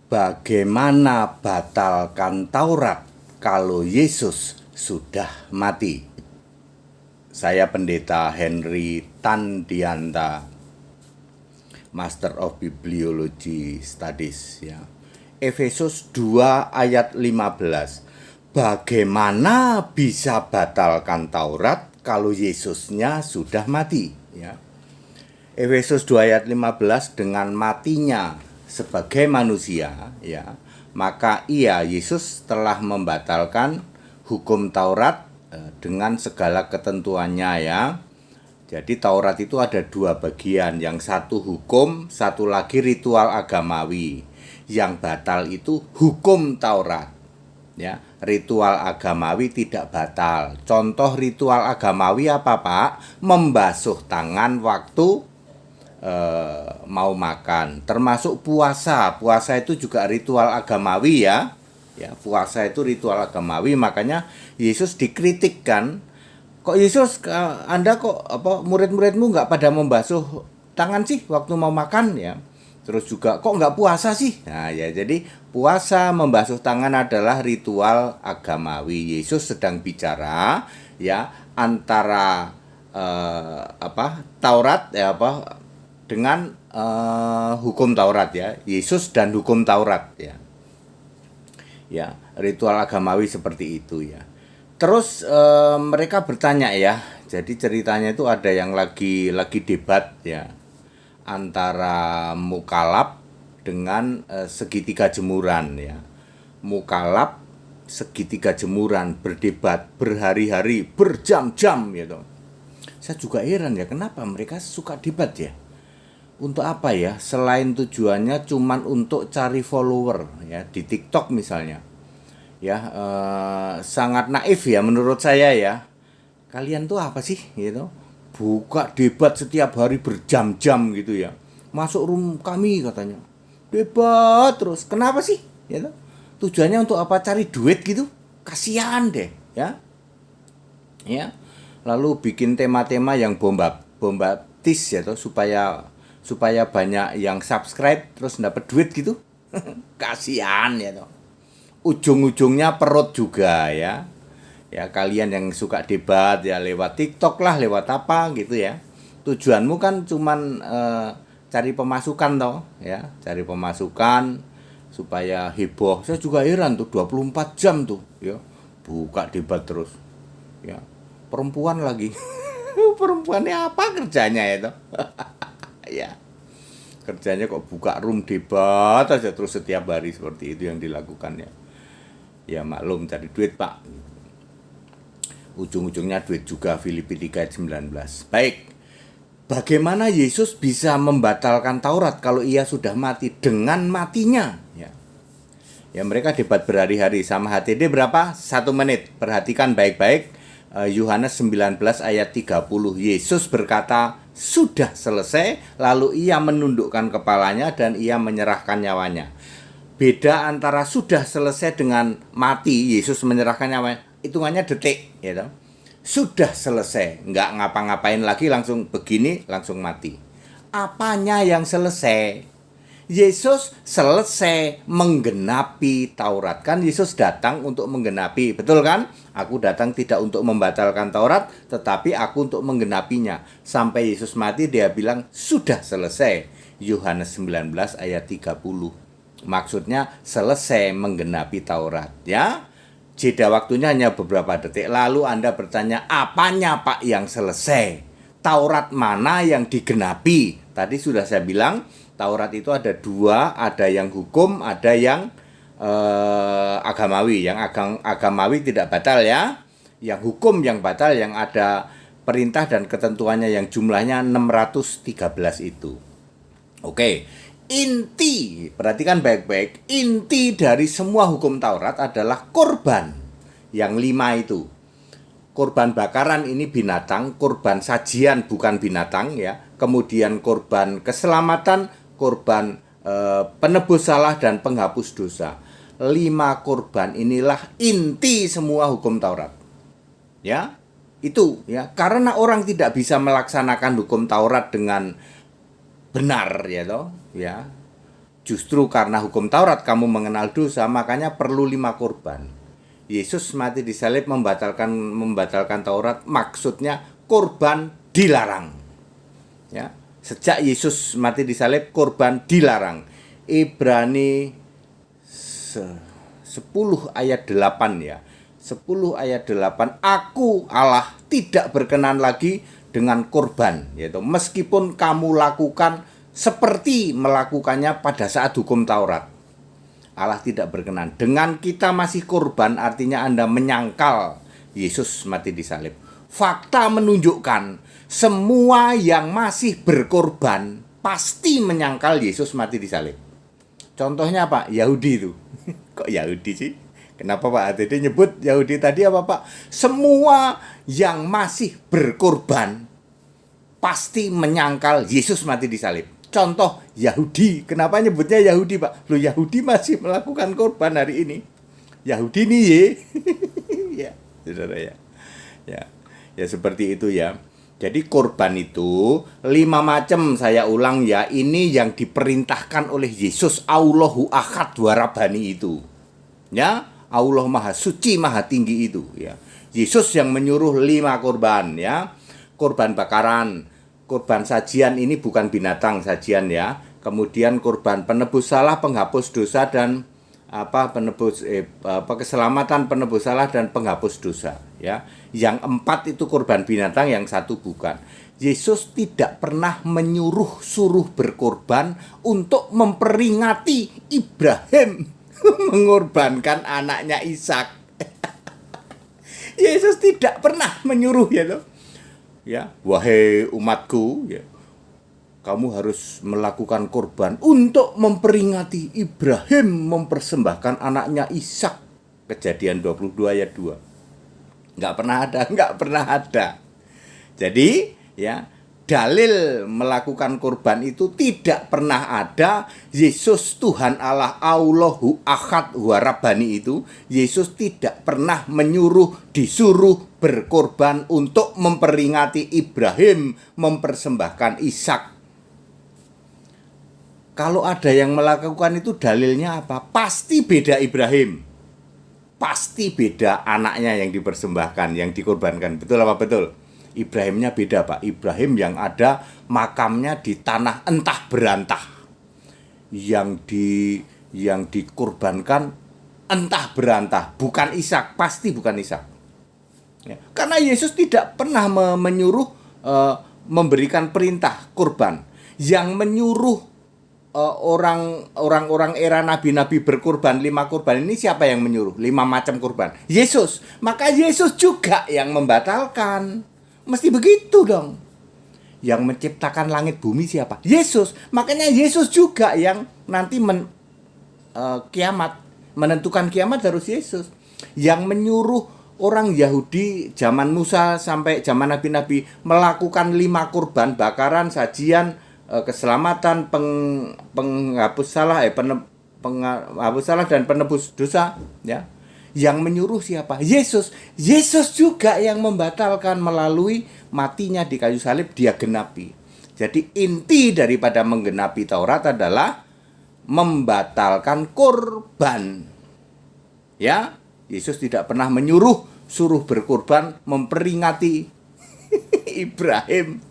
Bagaimana batalkan Taurat kalau Yesus sudah mati? Saya Pendeta Henry Tandianta, Master of Bibliology Studies, ya. Efesus 2 ayat 15. Bagaimana bisa batalkan Taurat kalau Yesusnya sudah mati, ya. Efesus 2 ayat 15, dengan matinya sebagai manusia, ya, maka Yesus telah membatalkan hukum Taurat dengan segala ketentuannya, ya. Jadi Taurat itu ada dua bagian, yang satu hukum, satu lagi ritual agamawi. Yang batal itu hukum Taurat, ya. Ritual agamawi tidak batal. Contoh ritual agamawi apa, Pak? Membasuh tangan waktu mau makan, termasuk puasa. Puasa itu juga ritual agamawi, ya. Ya, puasa itu ritual agamawi. Makanya Yesus dikritikkan, kok Yesus, Anda kok murid-muridmu nggak pada membasuh tangan sih waktu mau makan, ya. Terus juga kok nggak puasa sih. Nah, ya, jadi puasa, membasuh tangan adalah ritual agamawi. Yesus sedang bicara, ya, antara Taurat, ya, dengan hukum Taurat, ya. Yesus dan hukum Taurat, ya. Ya, ritual agamawi seperti itu, ya. Terus mereka bertanya, ya. Jadi ceritanya itu ada yang lagi debat, ya, antara mukalaf dengan segitiga jemuran, ya. Mukalaf, segitiga jemuran berdebat berhari-hari, berjam-jam, gitu. Saya juga heran, ya, kenapa mereka suka debat, ya. Untuk apa, ya? Selain tujuannya cuman untuk cari follower, ya, di TikTok misalnya, ya. Sangat naif, ya, menurut saya, ya. Kalian tuh apa sih, gitu? Buka debat setiap hari berjam-jam, gitu, ya. Masuk room kami katanya, debat terus. Kenapa sih, gitu? Tujuannya untuk apa? Cari duit gitu? Kasihan deh, ya. Ya. Lalu bikin tema-tema yang bombastis, ya, toh, supaya banyak yang subscribe terus dapat duit gitu. Kasihan, ya, toh. Ujung-ujungnya perut juga, ya. Ya, kalian yang suka debat, ya, lewat TikTok lah, lewat apa gitu, ya. Tujuanmu kan cuman cari pemasukan toh, ya, cari pemasukan supaya heboh. Saya juga heran tuh, 24 jam tuh, ya, buka debat terus, ya. Perempuan lagi. Perempuannya apa kerjanya itu? Ya, kerjanya kok buka room debat aja terus setiap hari, seperti itu yang dilakukannya. Ya maklum, cari duit, Pak. Ujung-ujungnya duit juga. Filipi 3 ayat 19. Baik. Bagaimana Yesus bisa membatalkan Taurat kalau ia sudah mati? Dengan matinya, ya. Ya, mereka debat berhari-hari. Sama HTD berapa? 1 menit. Perhatikan baik-baik. Yohanes 19 ayat 30. Yesus berkata, sudah selesai. Lalu ia menundukkan kepalanya dan ia menyerahkan nyawanya. Beda antara sudah selesai dengan mati. Yesus menyerahkan nyawanya, hitungannya detik, gitu. Sudah selesai, nggak ngapa-ngapain lagi, langsung begini, langsung mati. Apanya yang selesai? Yesus selesai menggenapi Taurat. Kan Yesus datang untuk menggenapi, betul kan? Aku datang tidak untuk membatalkan Taurat, tetapi aku untuk menggenapinya. Sampai Yesus mati dia bilang sudah selesai. Yohanes 19 ayat 30. Maksudnya selesai menggenapi Taurat, ya. Jeda waktunya hanya beberapa detik. Lalu Anda bertanya, apanya, Pak, yang selesai? Taurat mana yang digenapi? Tadi sudah saya bilang, Taurat itu ada dua, ada yang hukum, ada yang agamawi. Yang agamawi tidak batal, ya. Yang hukum yang batal, yang ada perintah dan ketentuannya yang jumlahnya 613 itu. Oke, inti, perhatikan baik-baik, inti dari semua hukum Taurat adalah korban. Yang 5 itu. Korban bakaran ini binatang, korban sajian bukan binatang, ya. Kemudian korban keselamatan, korban penebus salah dan penghapus dosa. 5 korban inilah inti semua hukum Taurat. Ya, itu, ya. Karena orang tidak bisa melaksanakan hukum Taurat dengan benar, ya toh, ya. Justru karena hukum Taurat kamu mengenal dosa, makanya perlu 5 korban. Yesus mati disalib membatalkan Taurat, maksudnya korban dilarang. Ya, sejak Yesus mati disalib, korban dilarang. Ibrani 10 ayat 8 ya. 10 ayat 8, aku Allah tidak berkenan lagi dengan korban, yaitu meskipun kamu lakukan seperti melakukannya pada saat hukum Taurat. Allah tidak berkenan. Dengan kita masih korban, artinya Anda menyangkal Yesus mati disalib. Fakta menunjukkan semua yang masih berkorban pasti menyangkal Yesus mati disalib. Contohnya apa? Yahudi itu. Kok Yahudi sih? Kenapa Pak ATD nyebut Yahudi tadi apa Pak? Semua yang masih berkorban pasti menyangkal Yesus mati disalib. Contoh Yahudi. Kenapa nyebutnya Yahudi Pak? Loh, Yahudi masih melakukan korban hari ini. Yahudi nih ye. Ya, saudara ya. Ya seperti itu ya. Jadi korban itu 5 macam, saya ulang ya. Ini yang diperintahkan oleh Yesus, Allahu Ahad Warabani itu. Ya, Allah Maha Suci, Maha Tinggi itu ya. Yesus yang menyuruh 5 korban ya. Korban bakaran, korban sajian, ini bukan binatang sajian ya. Kemudian korban penebus salah, penghapus dosa, dan keselamatan, penebus salah, dan penghapus dosa ya. Yang 4 itu korban binatang, yang 1 bukan. Yesus tidak pernah suruh berkorban untuk memperingati Ibrahim mengorbankan anaknya Ishak. Yesus tidak pernah menyuruh ya loh. Ya, wahai umatku ya, kamu harus melakukan korban untuk memperingati Ibrahim mempersembahkan anaknya Ishak. Kejadian 22 ayat 2. Nggak pernah ada. Jadi ya, dalil melakukan korban itu tidak pernah ada. Yesus Tuhan Allah, Allahu Ahad Warabani itu, Yesus tidak pernah disuruh berkorban untuk memperingati Ibrahim mempersembahkan Ishak. Kalau ada yang melakukan itu, dalilnya apa? Pasti beda Ibrahim. Pasti beda anaknya yang dipersembahkan, yang dikorbankan. Betul apa betul? Ibrahimnya beda Pak. Ibrahim yang ada makamnya di tanah entah berantah. Yang dikorbankan entah berantah, bukan Ishak, pasti bukan Ishak. Ya, karena Yesus tidak pernah menyuruh memberikan perintah kurban. Yang menyuruh orang-orang era nabi-nabi berkurban 5 kurban ini siapa yang menyuruh? 5 macam kurban. Yesus. Maka Yesus juga yang membatalkan. Mesti begitu dong. Yang menciptakan langit bumi siapa? Yesus. Makanya Yesus juga yang nanti kiamat, menentukan kiamat harus Yesus. Yang menyuruh orang Yahudi zaman Musa sampai zaman nabi-nabi melakukan 5 kurban, bakaran, sajian, keselamatan, penghapus salah, penghapus salah dan penebus dosa ya. Yang menyuruh siapa? Yesus. Yesus juga yang membatalkan melalui matinya di kayu salib, dia genapi. Jadi inti daripada menggenapi Taurat adalah membatalkan korban. Ya, Yesus tidak pernah suruh berkorban memperingati Ibrahim.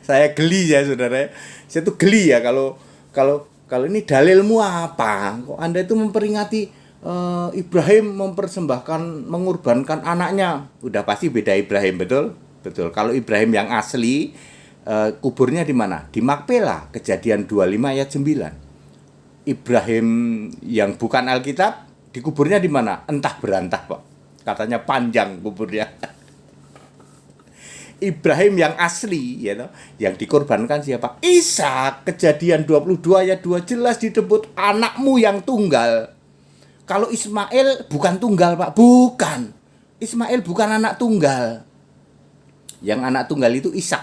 Saya geli ya saudara. Saya tuh geli ya kalau ini dalilmu apa? Kok Anda itu memperingati Ibrahim mengorbankan anaknya? Udah pasti beda Ibrahim, betul? Betul. Kalau Ibrahim yang asli kuburnya di mana? Di Makpela, Kejadian 25 ayat 9. Ibrahim yang bukan Alkitab dikuburnya di mana? Entah berantah, Pak. Katanya panjang kuburnya. Ibrahim yang asli ya, yang dikorbankan siapa? Ishak. Kejadian 22 ayat 2 jelas disebut anakmu yang tunggal. Kalau Ismail bukan tunggal Pak, bukan. Ismail bukan anak tunggal. Yang anak tunggal itu Ishak.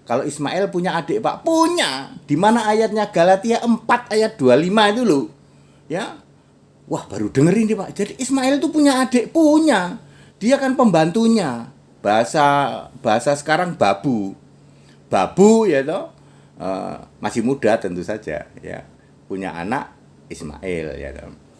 Kalau Ismail punya adik Pak, punya. Di mana ayatnya? Galatia 4 ayat 25 itu loh. Ya. Wah, baru dengerin nih Pak. Jadi Ismail itu punya adik, punya. Dia kan pembantunya. Bahasa sekarang babu ya toh. masih muda tentu saja ya, punya anak Ismail ya,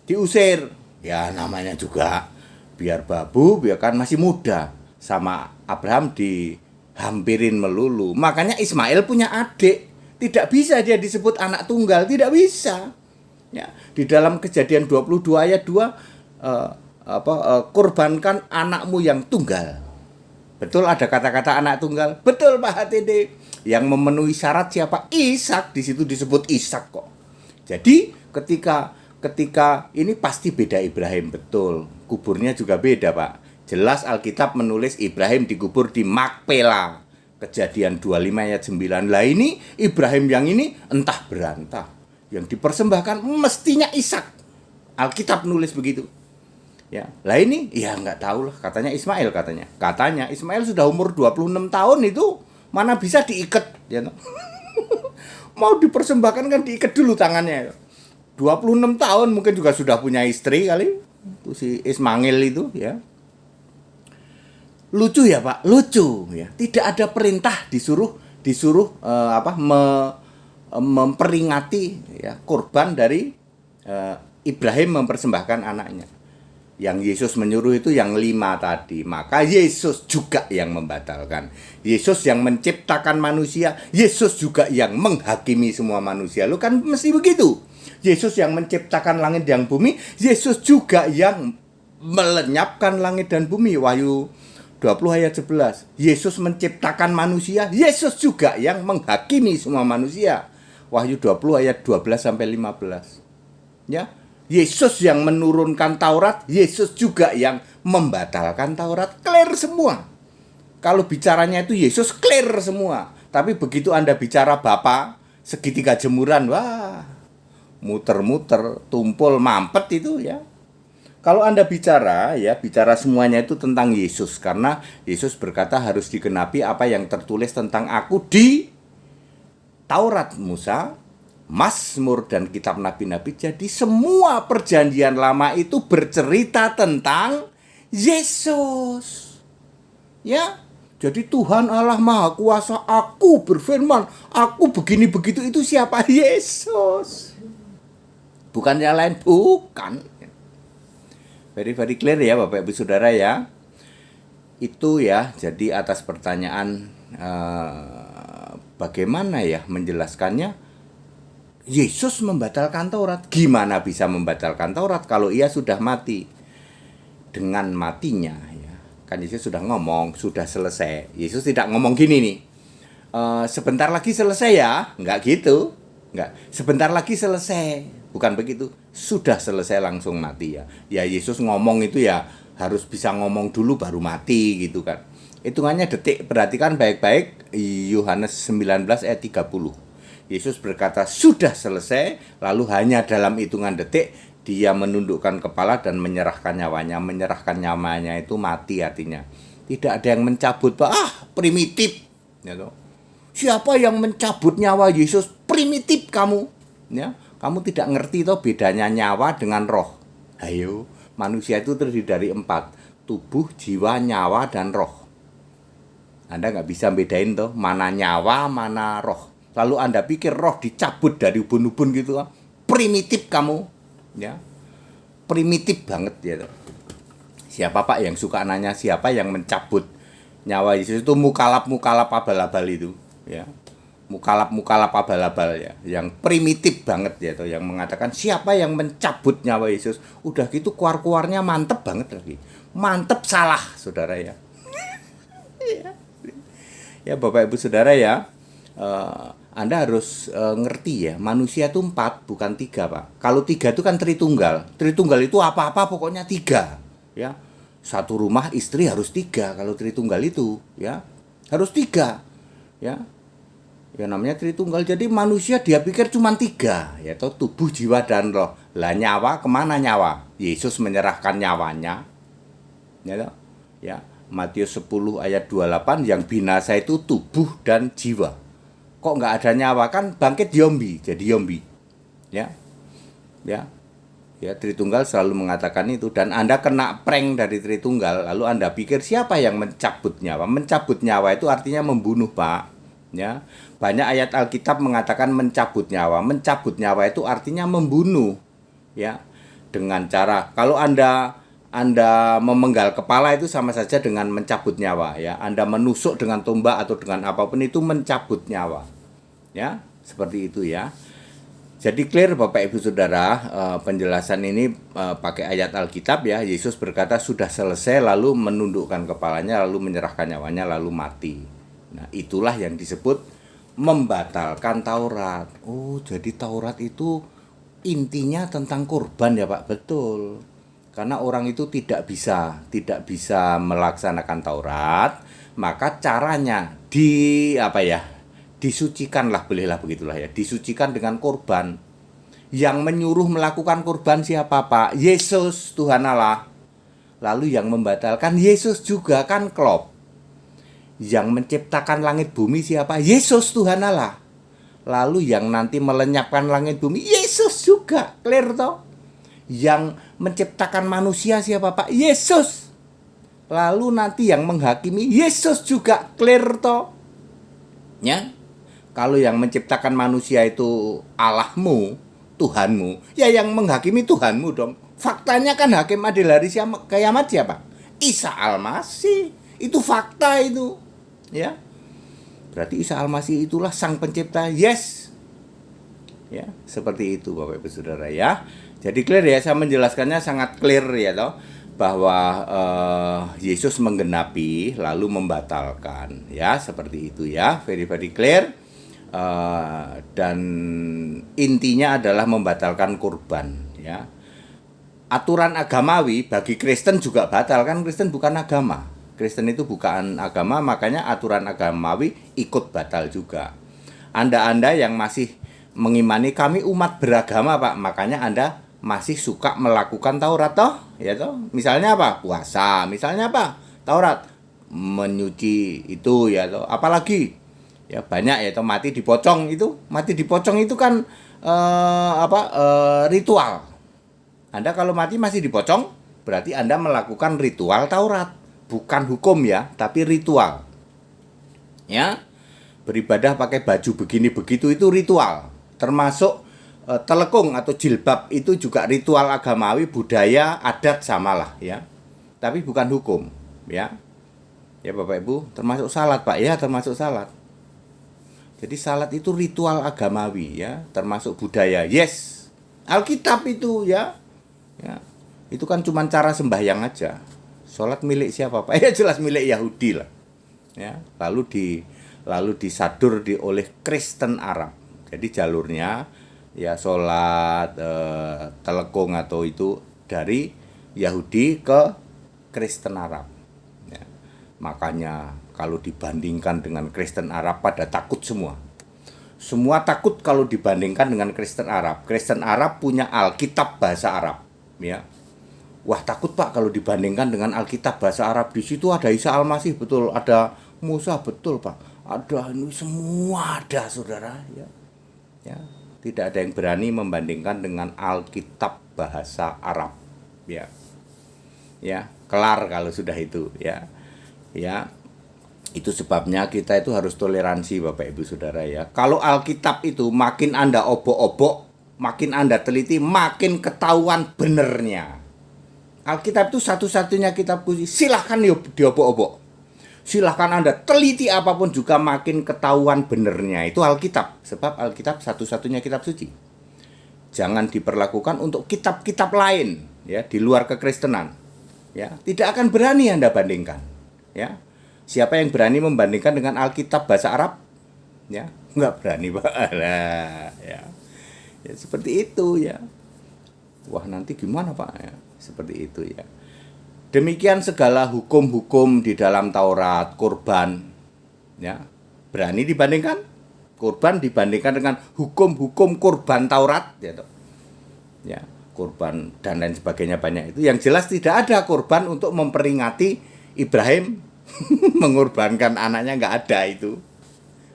diusir ya, namanya juga biar babu, biar kan masih muda, sama Abraham dihampirin melulu. Makanya Ismail punya adik, tidak bisa dia disebut anak tunggal, tidak bisa ya. Di dalam Kejadian 22 ayat 2 kurbankan anakmu yang tunggal. Betul ada kata-kata anak tunggal? Betul Pak HTD. Yang memenuhi syarat siapa? Ishak, di situ disebut Ishak kok. Jadi ketika ini pasti beda Ibrahim, betul. Kuburnya juga beda, Pak. Jelas Alkitab menulis Ibrahim dikubur di Makpela. Kejadian 25 ayat 9. Lah ini Ibrahim yang ini entah berantah. Yang dipersembahkan mestinya Ishak. Alkitab nulis begitu. Ya, lah ini ya nggak tahu lah, katanya Ismail katanya Ismail sudah umur 26 tahun itu mana bisa diikat ya. Mau dipersembahkan kan diikat dulu tangannya. 26 tahun mungkin juga sudah punya istri kali itu si Ismail itu ya. Lucu ya Pak, lucu ya. Tidak ada perintah disuruh memperingati ya korban dari Ibrahim mempersembahkan anaknya. Yang Yesus menyuruh itu yang 5 tadi. Maka Yesus juga yang membatalkan. Yesus yang menciptakan manusia, Yesus juga yang menghakimi semua manusia. Lu kan mesti begitu. Yesus yang menciptakan langit dan bumi, Yesus juga yang melenyapkan langit dan bumi. Wahyu 20 ayat 11. Yesus menciptakan manusia, Yesus juga yang menghakimi semua manusia. Wahyu 20 ayat 12 sampai 15. Ya. Yesus yang menurunkan Taurat, Yesus juga yang membatalkan Taurat. Clear semua. Kalau bicaranya itu Yesus clear semua. Tapi begitu Anda bicara Bapa, segitiga jemuran, wah, muter-muter, tumpul, mampet itu ya. Kalau Anda bicara semuanya itu tentang Yesus. Karena Yesus berkata harus digenapi apa yang tertulis tentang aku di Taurat Musa, Mazmur dan kitab nabi-nabi. Jadi semua perjanjian lama itu bercerita tentang Yesus. Ya. Jadi Tuhan Allah Maha Kuasa, aku berfirman, aku begini begitu, itu siapa? Yesus. Bukan yang lain, bukan. Very clear ya Bapak Ibu Saudara ya. Itu ya, jadi atas pertanyaan bagaimana ya menjelaskannya. Yesus membatalkan Taurat. Gimana bisa membatalkan Taurat kalau ia sudah mati? Dengan matinya ya. Kan Yesus sudah ngomong, sudah selesai. Yesus tidak ngomong gini nih. Sebentar lagi selesai ya. Enggak gitu. Enggak. Sebentar lagi selesai. Bukan begitu. Sudah selesai langsung mati ya. Ya Yesus ngomong itu ya harus bisa ngomong dulu baru mati gitu kan. Hitungannya detik. Perhatikan baik-baik Yohanes 19 ayat 30. Yesus berkata sudah selesai, lalu hanya dalam hitungan detik dia menundukkan kepala dan menyerahkan nyawanya. Menyerahkan nyawanya itu mati artinya. Tidak ada yang mencabut, primitif. Ya, siapa yang mencabut nyawa Yesus? Primitif kamu. Ya, kamu tidak ngerti toh bedanya nyawa dengan roh. Ayo, manusia itu terdiri dari 4, tubuh, jiwa, nyawa, dan roh. Anda nggak bisa bedain toh mana nyawa, mana roh. Lalu Anda pikir roh dicabut dari ubun-ubun gitu kan? Primitif kamu, ya, primitif banget ya. Siapa Pak yang suka nanya siapa yang mencabut nyawa Yesus? Itu mukalap abal-abal itu, ya, mukalap abal-abal ya, yang primitif banget ya, tuh, yang mengatakan siapa yang mencabut nyawa Yesus? Udah gitu keluarnya mantep banget lagi, mantep salah saudara ya. Ya Bapak Ibu Saudara ya. Anda harus ngerti ya, manusia itu 4 bukan 3 Pak. Kalau 3 itu kan Tritunggal. Tritunggal itu apa-apa pokoknya 3 ya. Satu rumah istri harus 3 kalau Tritunggal itu ya. Harus 3 ya. Ya namanya Tritunggal. Jadi manusia dia pikir cuma 3 ya, toh tubuh, jiwa, dan roh. Lah nyawa kemana nyawa? Yesus menyerahkan nyawanya ya toh? Ya. Matius 10 ayat 28, yang binasa itu tubuh dan jiwa. Kok nggak ada nyawa? Kan bangkit zombie, jadi zombie. Ya. Tritunggal selalu mengatakan itu. Dan Anda kena prank dari Tritunggal, lalu Anda pikir siapa yang mencabut nyawa? Mencabut nyawa itu artinya membunuh Pak. Ya, banyak ayat Alkitab mengatakan mencabut nyawa. Mencabut nyawa itu artinya membunuh. Ya, dengan cara kalau Anda memenggal kepala itu sama saja dengan mencabut nyawa, ya. Anda menusuk dengan tombak atau dengan apapun itu mencabut nyawa. Ya, seperti itu ya. Jadi clear Bapak Ibu Saudara, penjelasan ini pakai ayat Alkitab ya. Yesus berkata sudah selesai, lalu menundukkan kepalanya, lalu menyerahkan nyawanya, lalu mati. Nah, itulah yang disebut membatalkan Taurat. Oh, jadi Taurat itu intinya tentang kurban ya Pak? Betul. Karena orang itu tidak bisa melaksanakan Taurat, maka caranya disucikanlah, bolehlah begitulah ya, disucikan dengan kurban. Yang menyuruh melakukan kurban siapa Pak? Yesus, Tuhan Allah. Lalu yang membatalkan Yesus juga, kan klop. Yang menciptakan langit bumi siapa? Yesus, Tuhan Allah. Lalu yang nanti melenyapkan langit bumi Yesus juga, clear toh? Yang menciptakan manusia siapa Pak? Yesus. Lalu nanti yang menghakimi Yesus juga, clear toh? Ya. Kalau yang menciptakan manusia itu Allahmu, Tuhanmu, ya yang menghakimi Tuhanmu dong. Faktanya kan hakim adil hari kiamat siapa? Isa Al-Masih. Itu fakta itu. Ya. Berarti Isa Al-Masih itulah sang pencipta. Yes. Ya, seperti itu Bapak Ibu Saudara ya. Jadi clear ya, saya menjelaskannya sangat clear ya toh, bahwa Yesus menggenapi lalu membatalkan ya, seperti itu ya. Very clear. Dan intinya adalah membatalkan kurban ya. Aturan agamawi bagi Kristen juga batal, kan Kristen bukan agama. Kristen itu bukan agama, makanya aturan agamawi ikut batal juga. Anda yang masih mengimani kami umat beragama Pak, makanya Anda masih suka melakukan Taurat toh, ya toh. Misalnya apa? Puasa, misalnya apa? Taurat, menyuci itu ya toh. Apalagi ya banyak ya toh, mati dipocong itu kan ritual. Anda kalau mati masih dipocong, berarti Anda melakukan ritual Taurat, bukan hukum ya, tapi ritual. Ya, beribadah pakai baju begini begitu itu ritual, termasuk telekung atau jilbab itu juga ritual agamawi, budaya, adat samalah ya, tapi bukan hukum ya. Ya Bapak Ibu, termasuk salat Pak ya, termasuk salat. Jadi salat itu ritual agamawi ya, termasuk budaya. Yes. Alkitab itu ya. Ya. Itu kan cuma cara sembahyang aja. Salat milik siapa Pak? Ya jelas milik Yahudi lah. Ya, lalu disadur oleh Kristen Arab. Jadi jalurnya ya salat telekung atau itu dari Yahudi ke Kristen Arab. Ya. Makanya kalau dibandingkan dengan Kristen Arab pada takut semua. Semua takut kalau dibandingkan dengan Kristen Arab. Kristen Arab punya Alkitab bahasa Arab, ya. Wah, takut Pak kalau dibandingkan dengan Alkitab bahasa Arab. Di situ ada Isa Al-Masih betul, ada Musa betul Pak. Ada ini semua ada Saudara, ya. Ya, tidak ada yang berani membandingkan dengan Alkitab bahasa Arab, ya. Ya, kelar kalau sudah itu, ya. Ya. Itu sebabnya kita itu harus toleransi Bapak Ibu Saudara ya. Kalau Alkitab itu makin Anda obok-obok, makin Anda teliti, makin ketahuan benernya. Alkitab itu satu-satunya kitab kunci, silahkan diobok-obok. Silahkan Anda teliti apapun juga makin ketahuan benernya. Itu Alkitab, sebab Alkitab satu-satunya kitab suci. Jangan diperlakukan untuk kitab-kitab lain ya, di luar kekristenan. Ya, tidak akan berani Anda bandingkan. Ya. Siapa yang berani membandingkan dengan Alkitab bahasa Arab? Ya, nggak berani Pak. Ya. Ya seperti itu ya. Wah, nanti gimana Pak ya? Seperti itu ya. Demikian segala hukum-hukum di dalam Taurat, kurban. Ya. Berani dibandingkan? Kurban dibandingkan dengan hukum-hukum kurban Taurat ya toh. Ya, kurban dan lain sebagainya banyak itu. Yang jelas tidak ada kurban untuk memperingati Ibrahim mengorbankan anaknya, nggak ada itu,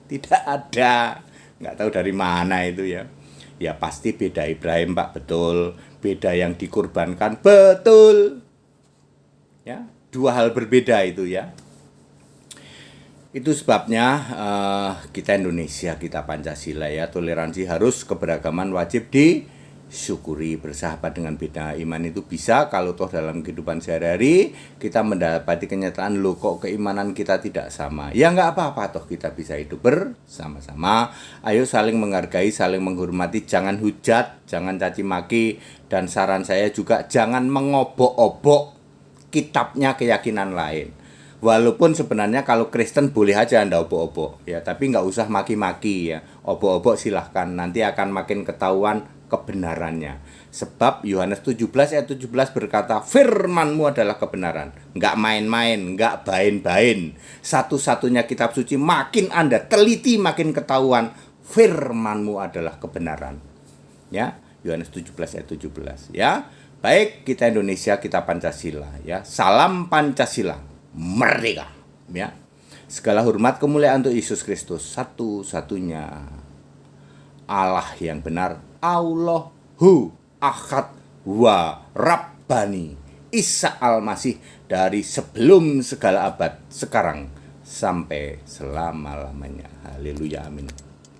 tidak ada, nggak tahu dari mana itu ya. Ya pasti beda Ibrahim Pak, betul, beda yang dikorbankan, betul ya, dua hal berbeda itu ya. Itu sebabnya kita Indonesia, kita Pancasila ya, toleransi harus, keberagaman wajib disyukuri. Bersahabat dengan beda iman itu bisa kalau toh dalam kehidupan sehari-hari kita mendapati kenyataan loh kok keimanan kita tidak sama. Ya nggak apa-apa, toh kita bisa hidup bersama-sama. Ayo saling menghargai, saling menghormati, jangan hujat, jangan caci maki, dan saran saya juga jangan mengobok-obok kitabnya keyakinan lain. Walaupun sebenarnya kalau Kristen boleh aja Anda obok-obok ya, tapi nggak usah maki-maki ya. Obok-obok silahkan, nanti akan makin ketahuan kebenarannya. Sebab Yohanes 17 ayat 17 berkata, firman-Mu adalah kebenaran. Nggak main-main, nggak bain-bain. Satu-satunya kitab suci, makin Anda teliti makin ketahuan firman-Mu adalah kebenaran. Ya, Yohanes 17 ayat 17 ya. Baik, kita Indonesia, kita Pancasila ya. Salam Pancasila. Merdeka ya. Segala hormat kemuliaan untuk Yesus Kristus, satu-satunya Allah yang benar, Allahu Ahad wa Rabbani, Isa Al-Masih, dari sebelum segala abad, sekarang sampai selama-lamanya. Haleluya, amin.